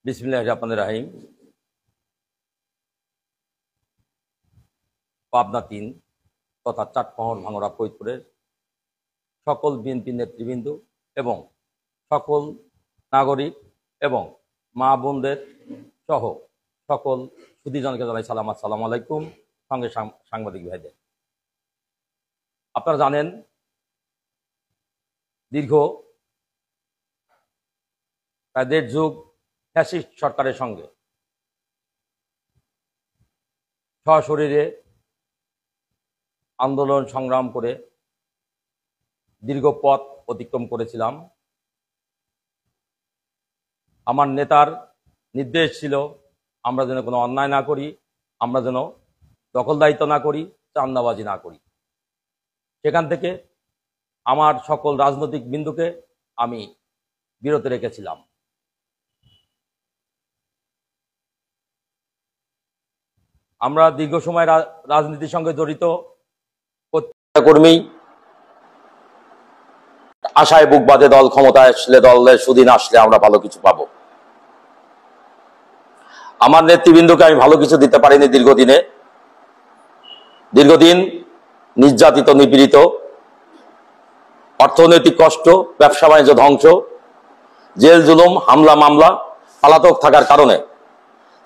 বিসমিল্লাহির রহমানির রহিম। পাবনা ৩ তথা চাটমোহর ভাঙড়া ফরিদপুরের সকল বিএনপি নেতৃবৃন্দ এবং সকল নাগরিক এবং মা বোনদের সহ সকল সুধীজনকে জানাই সালাম, আসসালামু আলাইকুম। সঙ্গে সাংবাদিক ভাইদের, আপনারা জানেন দীর্ঘ প্রায় ১.৫ যুগ ফ্যাসিস্ট সরকারের সঙ্গে সশরীরে আন্দোলন সংগ্রাম করে দীর্ঘ পথ অতিক্রম করেছিলাম। আমার নেতার নির্দেশ ছিল আমরা যেন কোনো অন্যায় না করি, আমরা যেন দখলদারিত্ব না করি, চাঁদাবাজি না করি। সেখান থেকে আমার সকল রাজনৈতিক বিন্দুকে আমি বিরত রেখেছিলাম। আমরা দীর্ঘ সময় রাজনীতির সঙ্গে জড়িত কর্মী, আশায় বুক বাঁধে দল ক্ষমতায় আসলে, দলের সুদিন আসলে আমরা ভালো কিছু পাবো। আমার নেতৃবৃন্দকে আমি ভালো কিছু দিতে পারিনি। দীর্ঘদিন নির্যাতিত, নিপীড়িত, অর্থনৈতিক কষ্ট, ব্যবসা বাণিজ্য ধ্বংস, জেল জুলুম, হামলা মামলা, পলাতক থাকার কারণে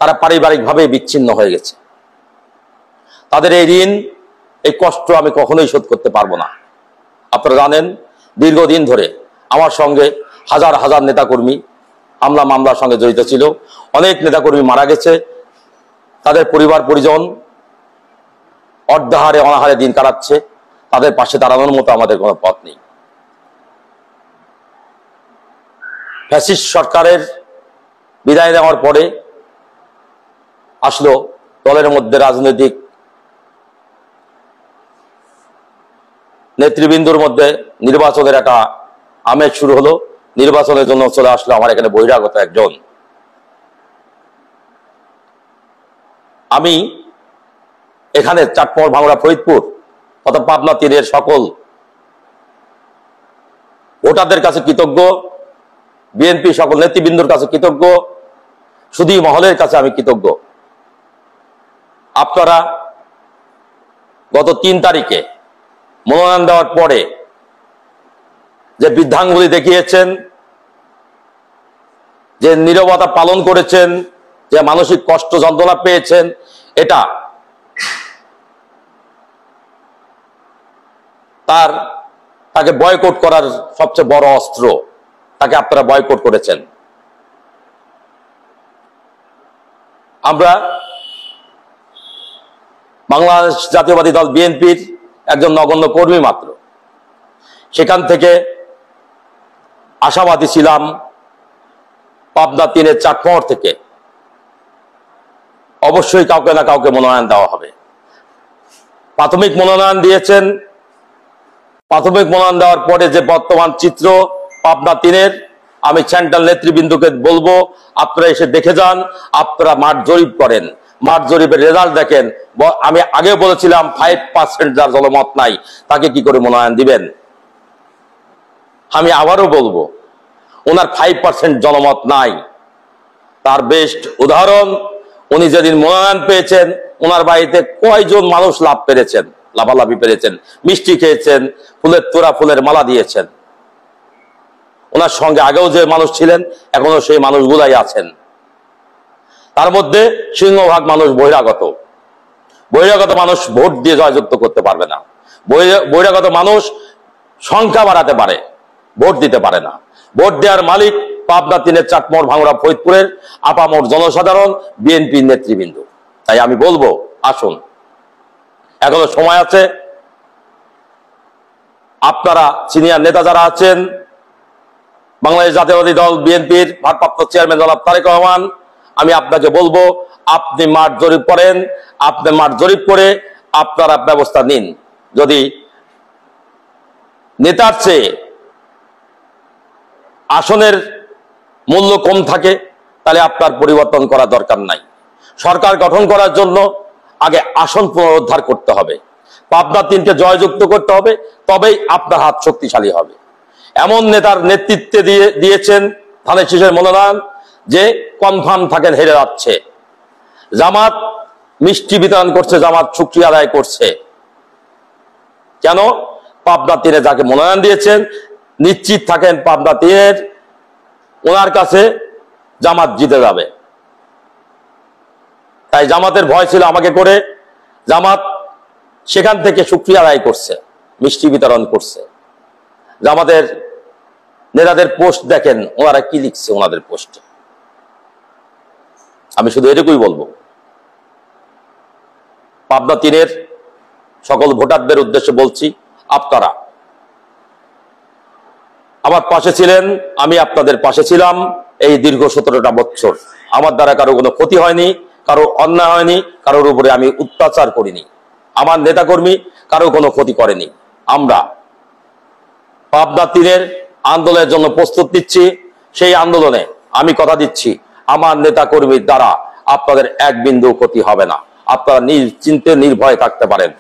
তারা পারিবারিকভাবে বিচ্ছিন্ন হয়ে গেছে। তাদের এই ঋণ, এই কষ্ট আমি কখনোই শোধ করতে পারবো না। আপনারা জানেন দীর্ঘদিন ধরে আমার সঙ্গে হাজার হাজার নেতাকর্মী হামলা মামলার সঙ্গে জড়িত ছিল। অনেক নেতাকর্মী মারা গেছে, তাদের পরিবার পরিজন অর্ধাহারে অনাহারে দিন কাটাচ্ছে। তাদের পাশে দাঁড়ানোর মতো আমাদের কোনো পথ নেই। ফ্যাসিস্ট সরকারের বিদায় নেওয়ার পরে আসলো দলের মধ্যে রাজনৈতিক নেতৃবৃন্দুর মধ্যে নির্বাচনের একটা আমেজ শুরু হলো। নির্বাচনের জন্য চলে আসলো আমার এখানে বহিরাগত একজন। আমি এখানে চাটমোহর ভাঙড়া ফরিদপুর তথা পাবনা ৩-এর সকল ভোটারদের কাছে কৃতজ্ঞ, বিএনপি সকল নেতৃবৃন্দুর কাছে কৃতজ্ঞ, সুধী মহলের কাছে আমি কৃতজ্ঞ। আপনারা গত ৩ তারিখে মনোনয়ন দেওয়ার পরে যে বৃদ্ধাঙ্গুলি দেখিয়েছেন, যে নীরবতা পালন করেছেন, যে মানসিক কষ্ট যন্ত্রণা পেয়েছেন, এটা তাকে বয়কট করার সবচেয়ে বড় অস্ত্র। তাকে আপনারা বয়কট করেছেন। আমরা বাংলাদেশ জাতীয়বাদী দল বিএনপির একজন নগণ্য কর্মী মাত্র। সেখান থেকে আশাবাদী ছিলাম পাবনা ৩-এর চাটমোহর থেকে অবশ্যই কাউকে না কাউকে মনোনয়ন দেওয়া হবে। প্রাথমিক মনোনয়ন দিয়েছেন। প্রাথমিক মনোনয়ন দেওয়ার পরে যে বর্তমান চিত্র পাবনা ৩-এর, আমি সেন্ট্রাল নেতৃবৃন্দকে বলবো আপনারা এসে দেখে যান, আপনারা মাঠ জরিপ করেন, মাঠ জরিপের রেজাল্ট দেখেন। আমি আগে বলেছিলাম 5% যার জনমত নাই তাকে কি করে মনোনয়ন দিবেন। আমি আবারও বলবো ওনার 5% জনমত নাই। তার বেস্ট উদাহরণ, উনি যেদিন মনোনয়ন পেয়েছেন ওনার বাড়িতে কয়জন মানুষ লাভালাভি পেরেছেন, মিষ্টি খেয়েছেন, ফুলের তোড়া, ফুলের মালা দিয়েছেন। ওনার সঙ্গে আগেও যে মানুষ ছিলেন এখনো সেই মানুষগুলাই আছেন। তার মধ্যে সিংহভাগ মানুষ বহিরাগত মানুষ ভোট দিয়ে জয়যুক্ত করতে পারবে না। বহিরাগত মানুষ সংখ্যা বাড়াতে পারে, ভোট দিতে পারে না। ভোট দেওয়ার মালিক পাবনা ৩-এর চাটমোহর ভাঙড়া ফরিদপুরের আপামর জনসাধারণ, বিএনপির নেতৃবৃন্দ। তাই আমি বলবো আসুন, এখনো সময় আছে। আপনারা সিনিয়র নেতা যারা আছেন, বাংলাদেশ জাতীয়বাদী দল বিএনপির ভারপ্রাপ্ত চেয়ারম্যান জনাব তারেক রহমান, আমি আপনাকে বলবো আপনি মাঠ জরিপ করেন। আপনি মাঠ জরিপ করে আপনারা ব্যবস্থা নিন। যদি নেতার চেয়ে আসনের মূল্য কম থাকে তাহলে আপনার পরিবর্তন করা দরকার নাই। সরকার গঠন করার জন্য আগে আসন পুনরুদ্ধার করতে হবে, পাবনা ৩-কে জয়যুক্ত করতে হবে, তবেই আপনার হাত শক্তিশালী হবে। এমন নেতার নেতৃত্বে দিয়েছেন ধানের শীষের মনোনয়ন, যে কনফার্ম থাকেন হেরে যাচ্ছে। জামাত মিষ্টি বিতরণ করছে, জামাত শুকরিয়া আদায় করছে। কেন? পাবনা 3-এ যাকে মনোনয়ন দিয়েছেন নিশ্চিত থাকেন পাবনা 3-এর ওনার কাছে জামাত জিতে যাবে। তাই জামাতের ভয় ছিল আমাকে করে, জামাত সেখান থেকে শুকরিয়া আদায় করছে, মিষ্টি বিতরণ করছে। জামাতের নেতাদের পোস্ট দেখেন ওনারা কি লিখছে ওনাদের পোস্টে। আমি শুধু এটুকুই বলবো, পাবনা 3-এর সকল ভোটারদের উদ্দেশ্যে বলছি, আপনারা আমার পাশে ছিলেন, আমি আপনাদের পাশে ছিলাম এই দীর্ঘ 17টা বছর। আমার দ্বারা কারো কোনো ক্ষতি হয়নি, কারো অন্যায় হয়নি, কারোর উপরে আমি অত্যাচার করিনি, আমার নেতাকর্মী কারো কোনো ক্ষতি করেনি। আমরা পাবনা 3-এর আন্দোলনের জন্য প্রস্তুত নিচ্ছি। সেই আন্দোলনে আমি কথা দিচ্ছি আমার নেতাকর্মীর দ্বারা আপনাদের এক বিন্দু ক্ষতি হবে না, আপনারা নিশ্চিন্তে নির্ভয়ে থাকতে পারেন।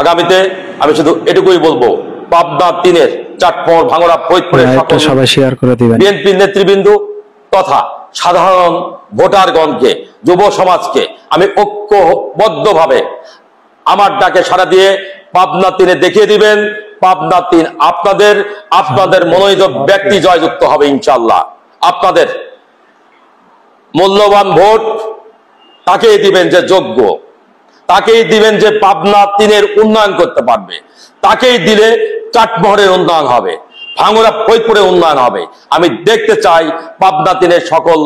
আগামীতে আমি শুধু এটুকুই বলবো, পাবনা 3-এর চাটমোহর, ভাঙড়া, ফরিদপুরের সবাই শেয়ার করে দিবেন। বিএনপির নেতৃবৃন্দ তথা সাধারণ ভোটারগণকে, যুব সমাজকে আমি ঐক্যবদ্ধভাবে আমার ডাকে সাড়া দিয়ে পাবনা 3-এ দেখিয়ে দিবেন পাবনা 3 আপনাদের মনোনীত ব্যক্তি জয়যুক্ত হবে ইনশাআল্লাহ। আপনাদের মূল্যবান ভোট তাকেই দিবেন যে যোগ্য, তাকেই দিবেন যে পাবনা 3-এর উন্নয়ন করতে পারবে, তাকেই দিলে চাটমোহরের উন্নয়ন হবে, ভাঙড়া, ফরিদপুরের উন্নয়ন হবে। আমি দেখতে চাই পাবনা 3-এর সকল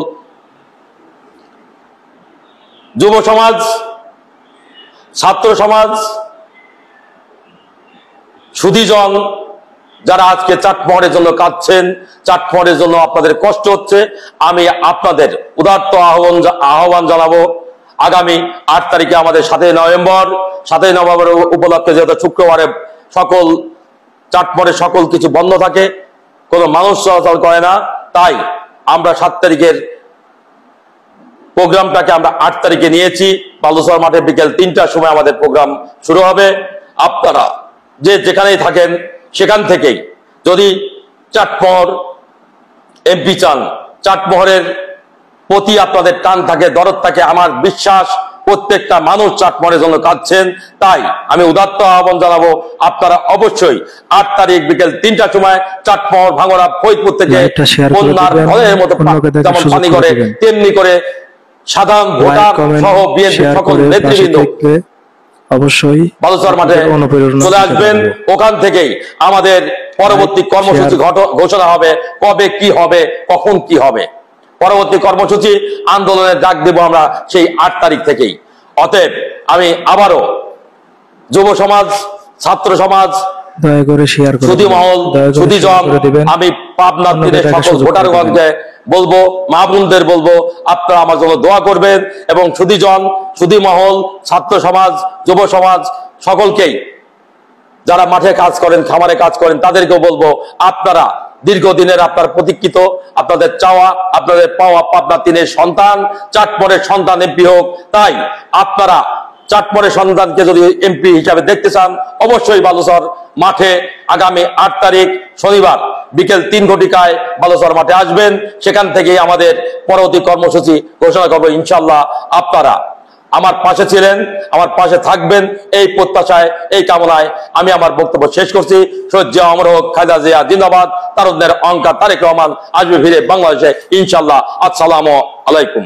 যুব সমাজ, ছাত্র সমাজ, সুধীজন যারা আজকে চাটমোহরের জন্য কাঁদছেন, চাটমোহরের জন্য আপনাদের কষ্ট হচ্ছে, আমি আপনাদের উদাত্ত আহ্বান জানাবো আগামী 8 তারিখে আমাদের 7 নভেম্বর উপলক্ষে, যেহেতু শুক্রবারে সকল চাটমোহরের সকল কিছু বন্ধ থাকে, কোনো মানুষ চলাচল করে না, তাই আমরা 7 তারিখের প্রোগ্রামটাকে আমরা 8 তারিখে নিয়েছি। বালুচর মাঠে বিকেল 3টার সময় আমাদের প্রোগ্রাম শুরু হবে। আপনারা যে যেখানেই থাকেন সেখান থেকেই যদি চাটমোহর এমপি চান, চাটমোহরের প্রতি আপনাদের টান থাকে, দরদ থাকে, আমার বিশ্বাস প্রত্যেকটা মানুষ চাটমোহরের জন্য কাঁদছেন। তাই আমি উদাত্ত আহ্বান জানাবো আপনারা অবশ্যই 8 তারিখ বিকেল 3টার সময় চাটমোহর, ভাঙড়া, ফরিদপুর থেকে বন্যার ফলের মতো যেমন পানি করে তেমনি করে সাধারণ ভোটার সহ বিএনপি সকল নেতৃবৃন্দ অবশ্যই বালুচর মাঠে চলে আসবেন। ওখান থেকেই আমাদের পরবর্তী কর্মসূচি ঘোষণা হবে, কবে কি হবে, কখন কি হবে। পরবর্তী কর্মসূচি আন্দোলনের ডাক দেব আমরা সেই 8 তারিখ থেকেই। অতএব আমি আবারও যুব সমাজ, ছাত্র সমাজ, দয়া করে শেয়ার করুন, সুধী মহল, সুধীজন, আমি পাবনা 3-এর সকল ভোটারগণকে বলবো, মা বোনদের বলবো, আপনারা আমার জন্য দোয়া করবেন। এবং সুধীজন, সুধী মহল, ছাত্র সমাজ, যুব সমাজ সকলকেই, যারা মাঠে কাজ করেন, খামারে কাজ করেন, তাদেরকেও বলবো আপনারা দীর্ঘদিনের আপনার প্রতীক্ষিত, আপনাদের চাওয়া, আপনাদের পাওয়া পাবনা 3-এর সন্তান, চাটমোহরের সন্তান এমপি হোক। তাই আপনারা চাটমোহরের সন্তানকে যদি এমপি হিসাবে দেখতে চান, অবশ্যই বালুচর মাঠে আগামী 8 তারিখ শনিবার বিকেল 3 ঘটিকায় বালুচর মাঠে আসবেন। সেখান থেকেই আমাদের পরবর্তী কর্মসূচি ঘোষণা করবো ইনশাআল্লাহ। আপনারা আমার পাশে ছিলেন, আমার পাশে থাকবেন, এই প্রত্যাশায়, এই কামনায় আমি আমার বক্তব্য শেষ করছি। শহীদ জিয়া অমর হোক, খালেদা জিয়া জিন্দাবাদ, তারুণ্যের অহংকার তারেক রহমান আসবে ফিরে বাংলাদেশে ইনশাআল্লাহ। আসসালামু আলাইকুম।